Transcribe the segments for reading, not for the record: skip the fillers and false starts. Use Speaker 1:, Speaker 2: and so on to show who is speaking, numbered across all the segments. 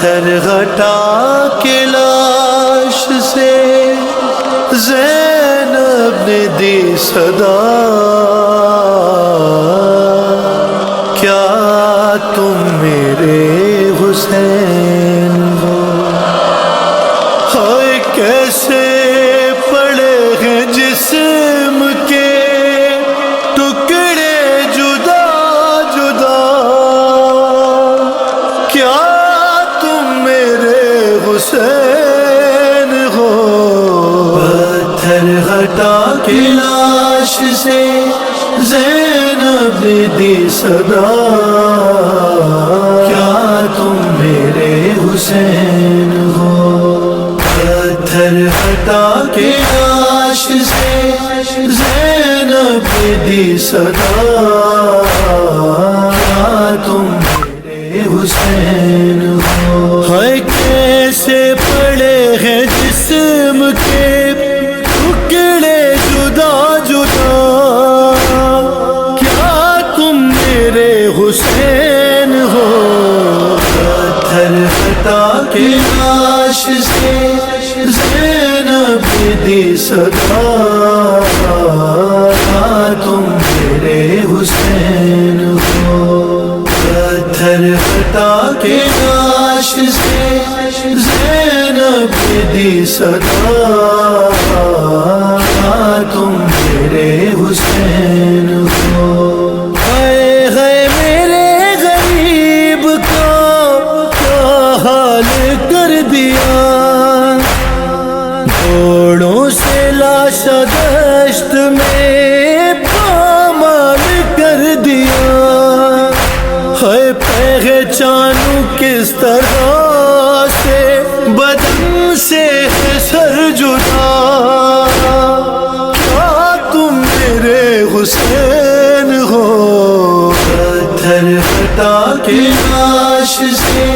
Speaker 1: پتھر ہٹا کے لاش سے زینب نے دی صدا، کیا تم میرے حسین ہو؟ ہائے کیسے پڑے ہیں جسم کے ٹکڑے جدا جدا، کیا تم میرے حسین ہو؟ پتھر ہٹا کے لاش سے زینب نے دی صدا، کیا تم میرے حسین ہو؟ پتھر ہٹا کے لاش سے زینب نے دی صدا، کیا تم میرے حسین ہو؟ ہائے کیسے پڑے ہیں جسم کے ٹکڑے جدا جدا، کیا تم میرے حسین ہو؟ پتھر ہٹا کے لاش سے زینب نے دی صدا، کیا تم میرے حسین ہو؟ پتھر ہٹا کے لاش سے زینب نے دی صدا، کیا تم میرے حسین ہو؟ ہائے ہائے میرے غریب کا کیا حال کر دیا، گھوڑوں سے لاش دشت میں پامال کر دیا، ہائے پہچانوں کس طرح سے بدن سے ہے سر جدا، کیا تم میرے حسین ہو؟ پتھر ہٹا کے لاش سے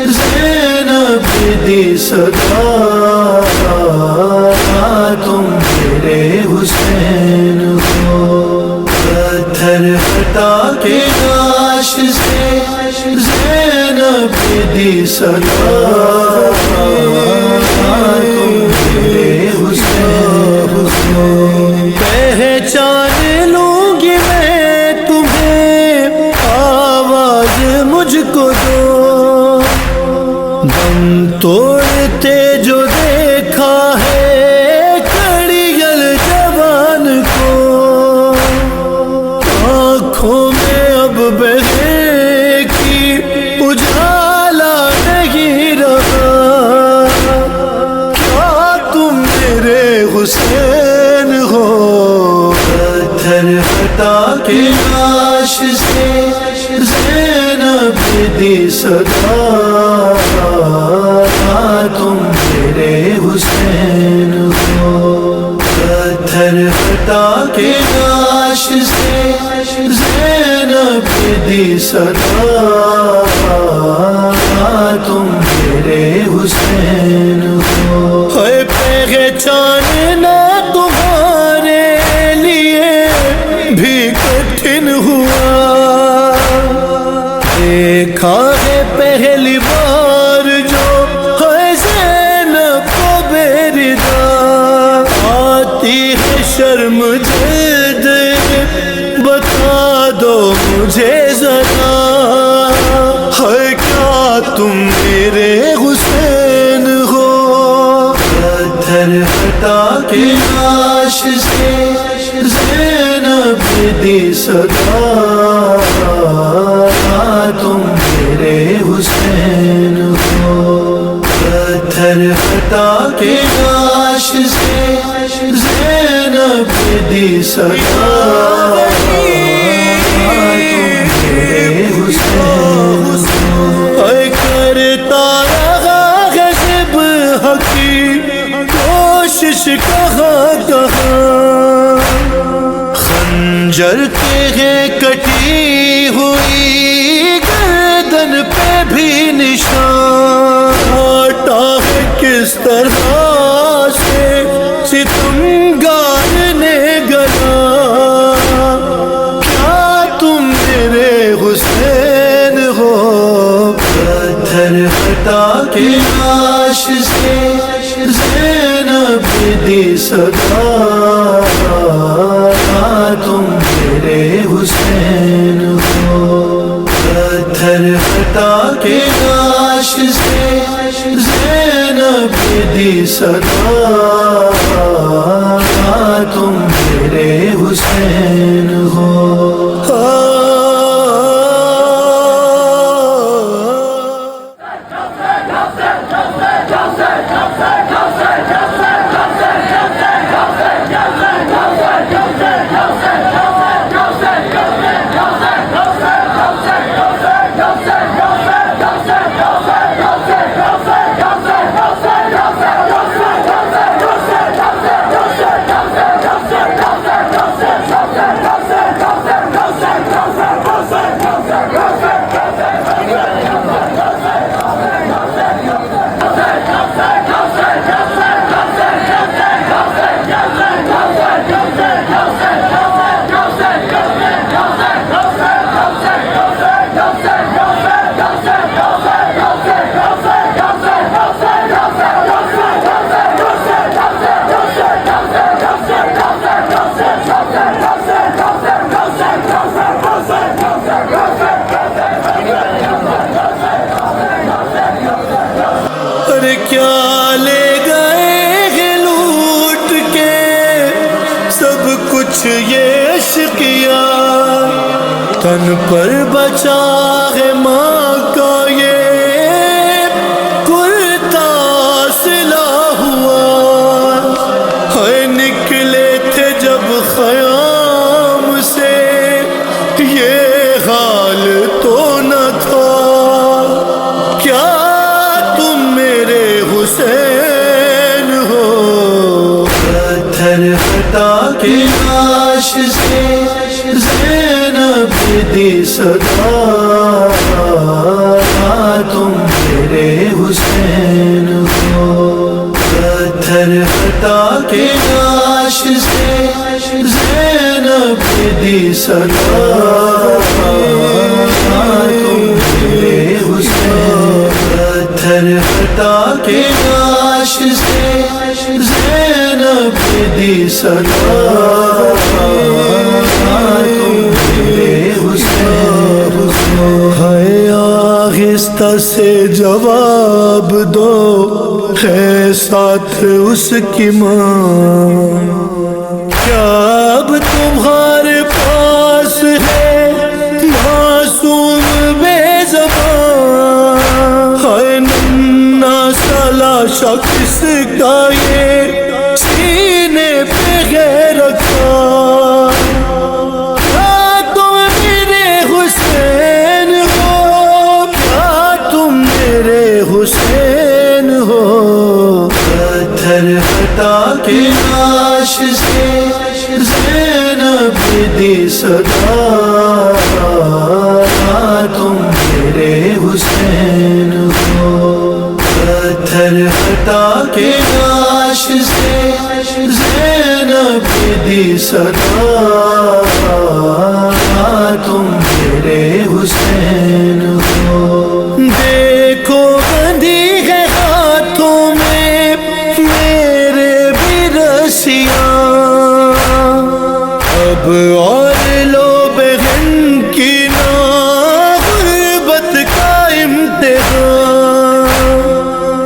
Speaker 1: زینب نے دی صدا، کیا تم میرے حسین ہو؟ پتھر ہٹا کے لاش سے زینب نے دی صدا، کیا تم میرے حسین ہو؟ پہچان لوں گی میں تمہیں، آواز مجھ کو دو، دم توڑتے جو دیکھا ہے کڑیل جوان کو، آنکھوں میں اب بہے کی اجالا نہیں رہا، کیا تم میرے حسین ہو؟ پتھر ہٹا کے لاش سے زینب نے دی صدا، کیا تم میرے حسین ہو؟ پتھر ہٹا کے لاش سے زینب نے دی صدا، کیا تم میرے حسین ہو؟ ہائے پہچاننا تمہارے لیے بھی کٹھن ہوا، دیکھا ہے پہلی بار جو ہے زینب کو بیردا، آتی ہے شرم جلد بتا دو مجھے ذرا، ہے کیا تم میرے حسین ہو؟ پتھر ہٹا کے لاش سے زینب نے دی صدا، کیا تم میرے حسین ہو؟ پتھر ہٹا کے لاش سے زینب نے دی صدا، کیا تم میرے حسین ہو؟ اے کرتا رہا غضب حقی کوشش کہاں کہاں، خنجر کے ہے کٹی ہوئی گردن پہ بھی نشان، کاٹا ہے کس طرح سے ستمگار نے گلا، کیا تم میرے حسین ہو؟ پتھر خطا کے لاش سے زینب دی صدا، تم میرے حسین ہو۔ پتھر خطا کے لاش سے زینب دی صدا، تم میرے حسین ہو۔ کیا لے گئے ہیں لوٹ کے سب کچھ یہ اشقیا، تن پر بچا ہے ماں کا یہ کرتا سلا ہوا، ہے نکلے تھے جب خیام سے یہ حال تو نہ تھا، کیا حسین ہو۔ پتھر خطا کے لاش سے زینب دی صدا، تم میرے حسین ہو۔ پتھر خطا کے لاش سے زینب دی صدا، تم میرے حسین۔ پتھر خطا کے لاش سے زینب دی صدا، تم میرے حسین ہو۔ ہے آہستہ سے جواب دو، ہے ساتھ اس کی ماں، کیا اب تمہارے پاس ہے معصوم بے زبان، ہے ننھا سا لاشا کس کا یہ سینے پہ ہے رکھا، کیا تم میرے حسین ہو، کیا تم میرے حسین ہو۔ پتھر خطا کے لاش سے زینب دی صدا، تم میرے حسین ہو۔ پتھر خطا کے لاش سے زینب دی صدا، تم میرے حسین ہو۔ دیکھو بندھی ہے ہاتھوں میں میرے بھی رسیاں، اب اور لو بہن کی نا غربت کا امتحان،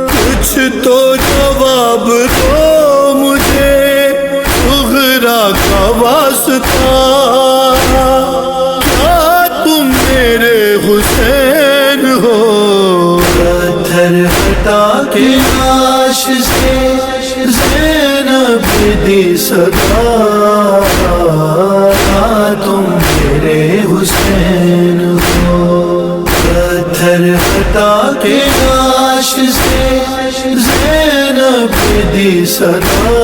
Speaker 1: کچھ تو جواب دو مجھے سغرا کا واسطہ، کیا تم میرے حسین ہو۔ پتھر خطا کے لاش سے زینب دی صدا، تم میرے حسین ہو۔ پتھر خطا کے لاش سے زینب دی صدا،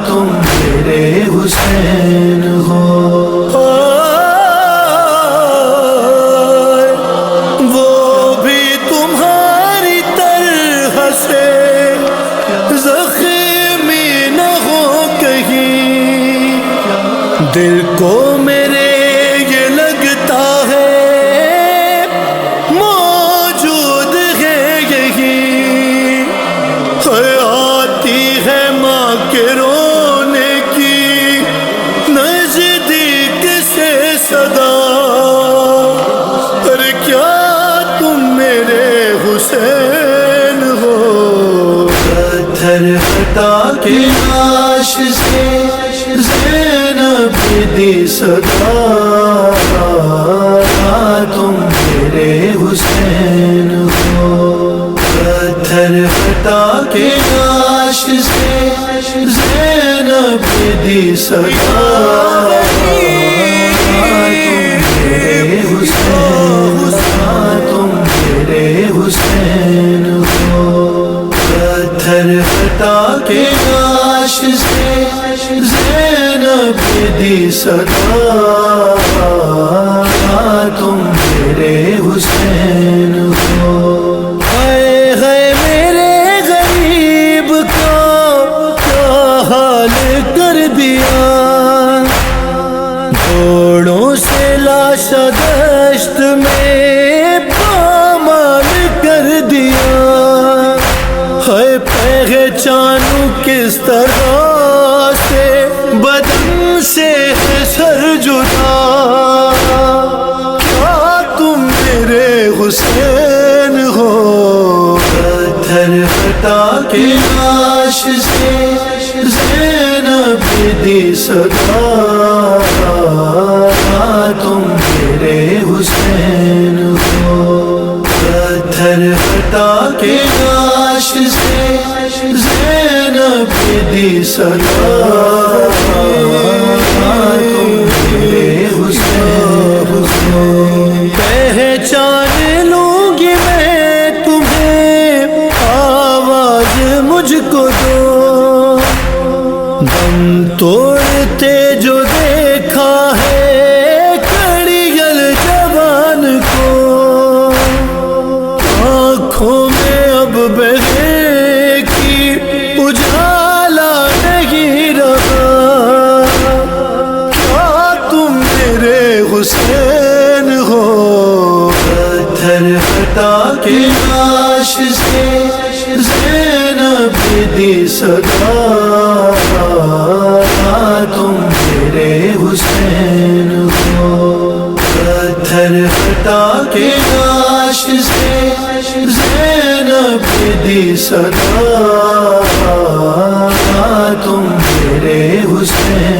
Speaker 1: تم میرے حسین ہو۔ وہ بھی تمہاری طرح سے زخمی نہ ہو کہیں، دل کو میرے یہ لگتا ہے حسین ہو، پتھر ہٹا کے لاش سے زینب دی صدا، تم میرے حسین ہو، پتھر ہٹا کے لاش سے زینب دی صدا، تم میرے حسین ہو، پتھر ہٹا کے لاش سے زینب دی صدا، تم میرے حسین ہو۔ ہے میرے غریب کا کیا حال کر دیا، گھوڑوں سے لاش دشت میں پامال کر دیا، ہے پہچانوں کس طرح سے بدن سے ہے سر جدا، کیا تم میرے حسین ہو، پتھر ہٹا کے لاش سے زینب دی صدا، تم میرے حسین ہو، پتھر ہٹا کے لاش سے زینب دی صدا، تم میرے حسین ہو۔ پہچان لوں گی میں تمہیں، آواز مجھ کو دو، دم توڑتے جو دیکھا ہے کڑیل جوان کو، آنکھوں میں اب بہے کی اجالا نہیں رہا، کیا تم میرے حسین ہو، پتھر ہٹا کے لاش سے زینب دی صدا، تم میرے حسین ہو، پتھر ہٹا کے لاش سے زینب دی صدا، تم میرے حسین